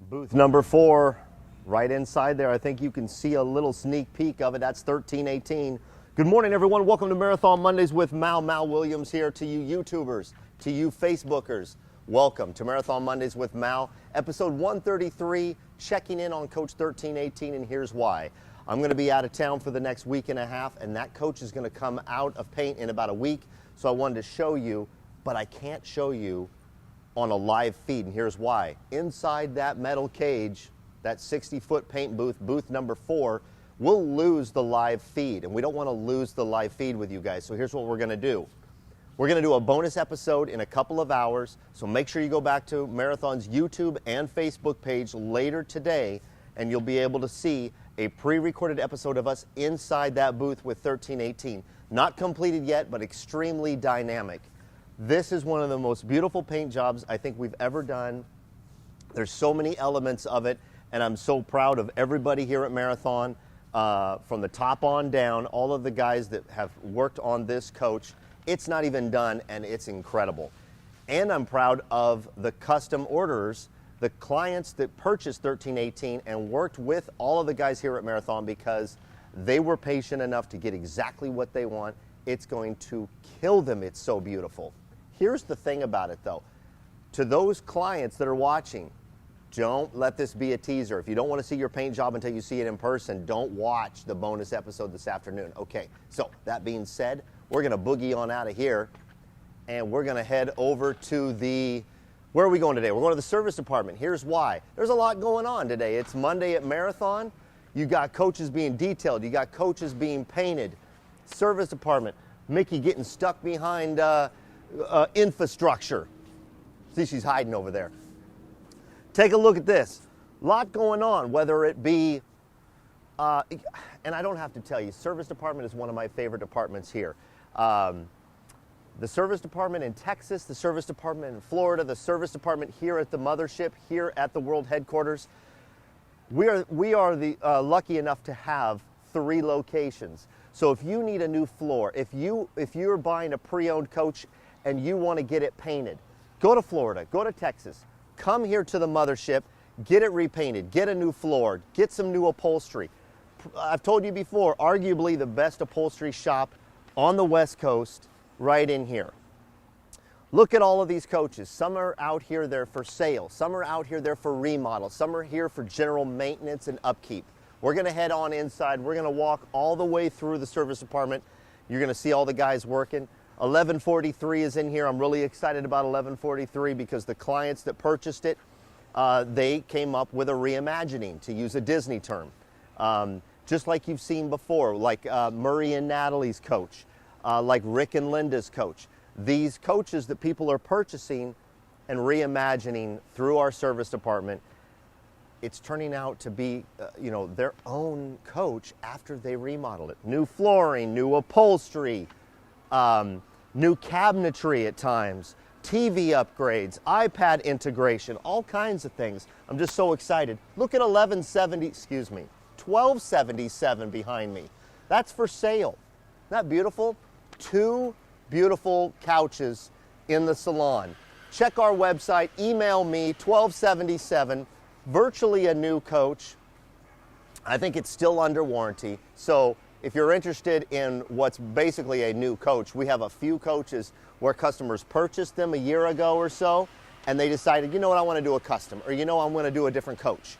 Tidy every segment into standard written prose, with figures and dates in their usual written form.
Booth number 4, right inside there. I think you can see a little sneak peek of it. That's 1318. Good morning, everyone. Welcome to Marathon Mondays with Mal. Mal Williams here. To you YouTubers, to you Facebookers, welcome to Marathon Mondays with Mal. Episode 133, checking in on Coach 1318, and here's why. I'm going to be out of town for the next week and a half, and that coach is going to come out of paint in about a week. So I wanted to show you, but I can't show you on a live feed, and here's why. Inside that metal cage, that 60-foot paint booth, booth number 4, we'll lose the live feed, and we don't want to lose the live feed with you guys. So here's what we're going to do. We're going to do a bonus episode in a couple of hours, so make sure you go back to Marathon's YouTube and Facebook page later today, and you'll be able to see a pre-recorded episode of us inside that booth with 1318. Not completed yet, but extremely dynamic. This is one of the most beautiful paint jobs I think we've ever done. There's so many elements of it, and I'm so proud of everybody here at Marathon, from the top on down, all of the guys that have worked on this coach. It's not even done, and it's incredible. And I'm proud of the custom orders, the clients that purchased 1318 and worked with all of the guys here at Marathon, because they were patient enough to get exactly what they want. It's going to kill them. It's so beautiful. Here's the thing about it, though. To those clients that are watching, don't let this be a teaser. If you don't want to see your paint job until you see it in person, don't watch the bonus episode this afternoon. Okay, so that being said, we're going to boogie on out of here, and we're going to head over to the, where are we going today? We're going to the service department. Here's why. There's a lot going on today. It's Monday at Marathon. You got coaches being detailed. You got coaches being painted. Service department. Mickey getting stuck behind infrastructure. See, she's hiding over there. Take a look at this. A lot going on, whether it be, and I don't have to tell you, service department is one of my favorite departments here. The service department in Texas, the service department in Florida, the service department here at the mothership, here at the world headquarters. We are the lucky enough to have 3 locations. So if you need a new floor, if you're buying a pre-owned coach and you want to get it painted, go to Florida, go to Texas, come here to the mothership, get it repainted, get a new floor, get some new upholstery. I've told you before, arguably the best upholstery shop on the West Coast, right in here. Look at all of these coaches. Some are out here there for sale. Some are out here there for remodel. Some are here for general maintenance and upkeep. We're going to head on inside. We're going to walk all the way through the service department. You're going to see all the guys working. 1143 is in here. I'm really excited about 1143 because the clients that purchased it, they came up with a reimagining, to use a Disney term. Just like you've seen before, like Murray and Natalie's coach, like Rick and Linda's coach. These coaches that people are purchasing and reimagining through our service department, it's turning out to be, their own coach after they remodeled it. New flooring, new upholstery, new cabinetry at times, TV upgrades, iPad integration, all kinds of things. I'm just so excited. Look at 1277 behind me. That's for sale. Isn't that beautiful? 2 beautiful couches in the salon. Check our website, email me, 1277, virtually a new coach. I think it's still under warranty. So if you're interested in what's basically a new coach, we have a few coaches where customers purchased them a year ago or so, and they decided, you know what, I want to do a custom, or I'm going to do a different coach.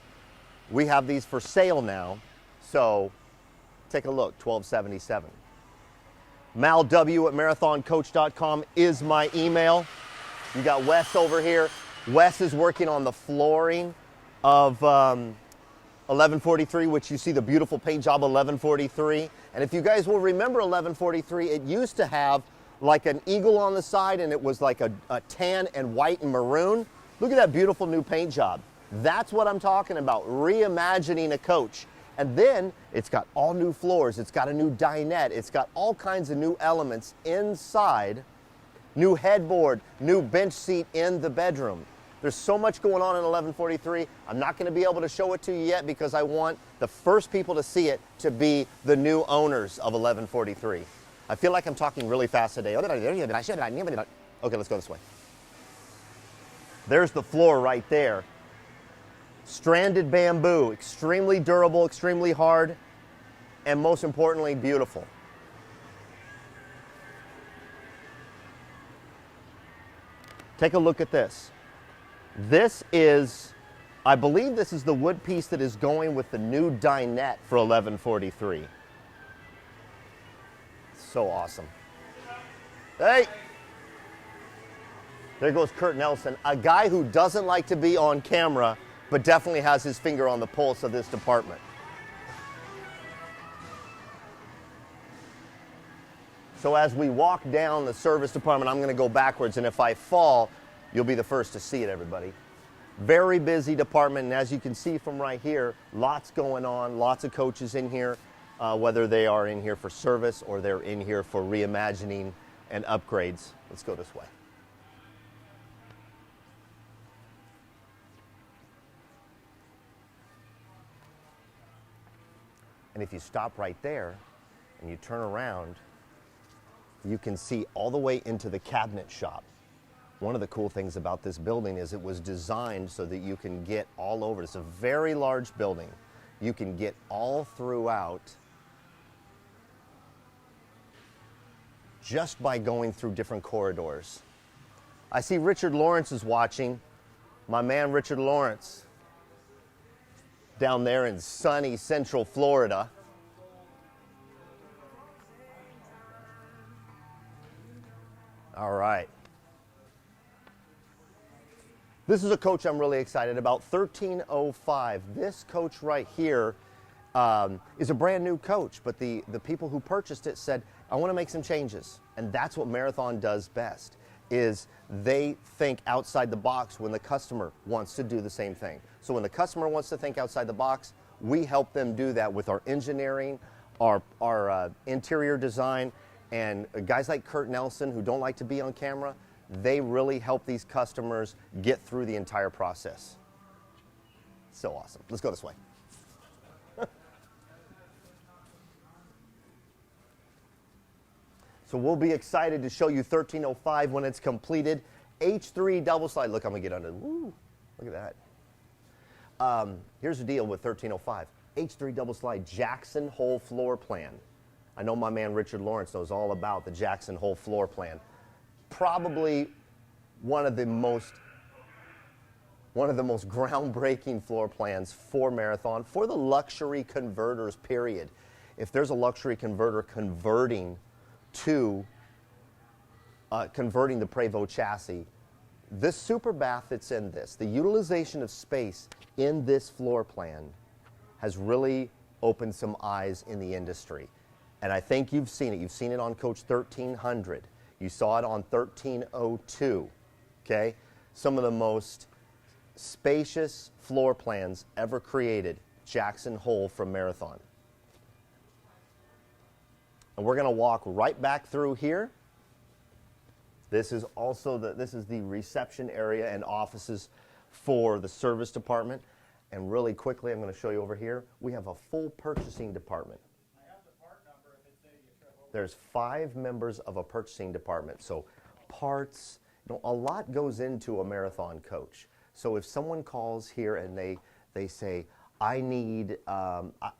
We have these for sale now, so take a look, 1277. malw@marathoncoach.com is my email. You got Wes over here. Wes is working on the flooring of 1143, which you see the beautiful paint job 1143. And if you guys will remember 1143, it used to have like an eagle on the side, and it was like a tan and white and maroon. Look at that beautiful new paint job. That's what I'm talking about, reimagining a coach. And then it's got all new floors, it's got a new dinette, it's got all kinds of new elements inside, new headboard, new bench seat in the bedroom. There's so much going on in 1143. I'm not going to be able to show it to you yet because I want the first people to see it to be the new owners of 1143. I feel like I'm talking really fast today. Okay, let's go this way. There's the floor right there. Stranded bamboo, extremely durable, extremely hard, and most importantly, beautiful. Take a look at this. This is, I believe this is the wood piece that is going with the new dinette for 1143. So awesome. Hey! There goes Kurt Nelson, a guy who doesn't like to be on camera, but definitely has his finger on the pulse of this department. So as we walk down the service department, I'm going to go backwards, and if I fall, you'll be the first to see it, everybody. Very busy department, and as you can see from right here, lots going on, lots of coaches in here, whether they are in here for service or they're in here for reimagining and upgrades. Let's go this way. And if you stop right there and you turn around, you can see all the way into the cabinet shop. One of the cool things about this building is it was designed so that you can get all over. It's a very large building. You can get all throughout just by going through different corridors. I see Richard Lawrence is watching. My man Richard Lawrence down there in sunny Central Florida. All right. This is a coach I'm really excited about, 1305. This coach right here is a brand new coach, but the people who purchased it said, I want to make some changes. And that's what Marathon does best, is they think outside the box when the customer wants to do the same thing. So when the customer wants to think outside the box, we help them do that with our engineering, our interior design, and guys like Kurt Nelson who don't like to be on camera, they really help these customers get through the entire process. So awesome. Let's go this way. So we'll be excited to show you 1305 when it's completed. H3 double slide. Look, I'm going to get under. Woo, look at that. Here's the deal with 1305. H3 double slide Jackson Hole floor plan. I know my man Richard Lawrence knows all about the Jackson Hole floor plan. Probably one of the most groundbreaking floor plans for Marathon, for the luxury converters, period. If there's a luxury converter converting the Prevost chassis, this super bath that's in this, the utilization of space in this floor plan has really opened some eyes in the industry. And I think you've seen it. You've seen it on Coach 1300. You saw it on 1302, okay? Some of the most spacious floor plans ever created, Jackson Hole from Marathon. And we're going to walk right back through here. This is also the reception area and offices for the service department. And really quickly, I'm going to show you over here. We have a full purchasing department. I have the part number if it's a There's 5 members of a purchasing department. So parts, a lot goes into a Marathon coach. So if someone calls here and they say, I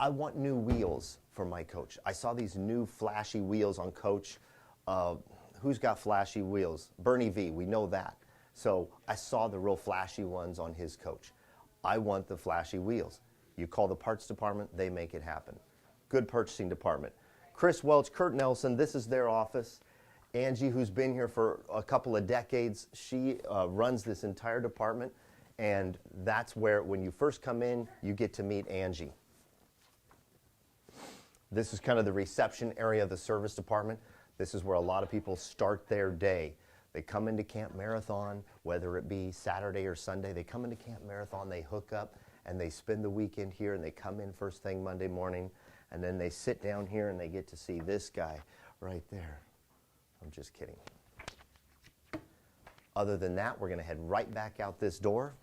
want new wheels for my coach. I saw these new flashy wheels on Coach. Who's got flashy wheels? Bernie V, we know that. So I saw the real flashy ones on his coach. I want the flashy wheels. You call the parts department, they make it happen. Good purchasing department. Chris Welch, Kurt Nelson, this is their office. Angie, who's been here for a couple of decades, she runs this entire department. And that's where, when you first come in, you get to meet Angie. This is kind of the reception area of the service department. This is where a lot of people start their day. They come into Camp Marathon, whether it be Saturday or Sunday. They come into Camp Marathon, they hook up, and they spend the weekend here, and they come in first thing Monday morning, and then they sit down here, and they get to see this guy right there. I'm just kidding. Other than that, we're going to head right back out this door.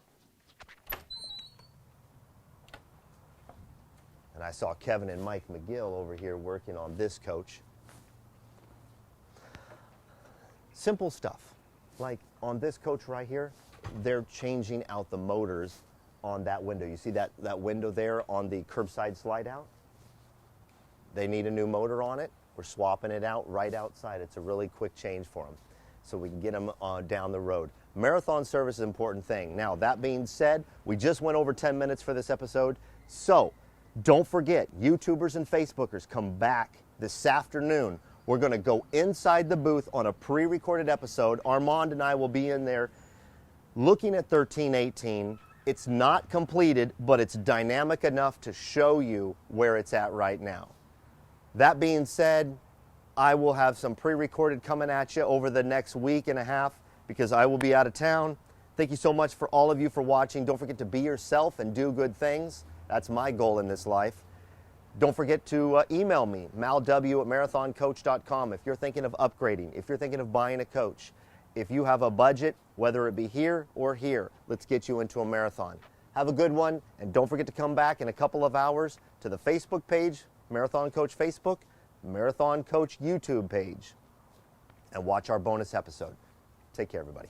And I saw Kevin and Mike McGill over here working on this coach. Simple stuff. Like on this coach right here, they're changing out the motors on that window. You see that window there on the curbside slide out? They need a new motor on it. We're swapping it out right outside. It's a really quick change for them, so we can get them down the road. Marathon service is an important thing. Now, that being said, we just went over 10 minutes for this episode, so don't forget, YouTubers and Facebookers, come back this afternoon. We're going to go inside the booth on a pre-recorded episode. Armand and I will be in there looking at 1318. It's not completed, but it's dynamic enough to show you where it's at right now. That being said, I will have some pre-recorded coming at you over the next week and a half because I will be out of town. Thank you so much for all of you for watching. Don't forget to be yourself and do good things. That's my goal in this life. Don't forget to email me, malw@marathoncoach.com, if you're thinking of upgrading, if you're thinking of buying a coach. If you have a budget, whether it be here or here, let's get you into a marathon. Have a good one, and don't forget to come back in a couple of hours to the Facebook page, Marathon Coach Facebook, Marathon Coach YouTube page, and watch our bonus episode. Take care, everybody.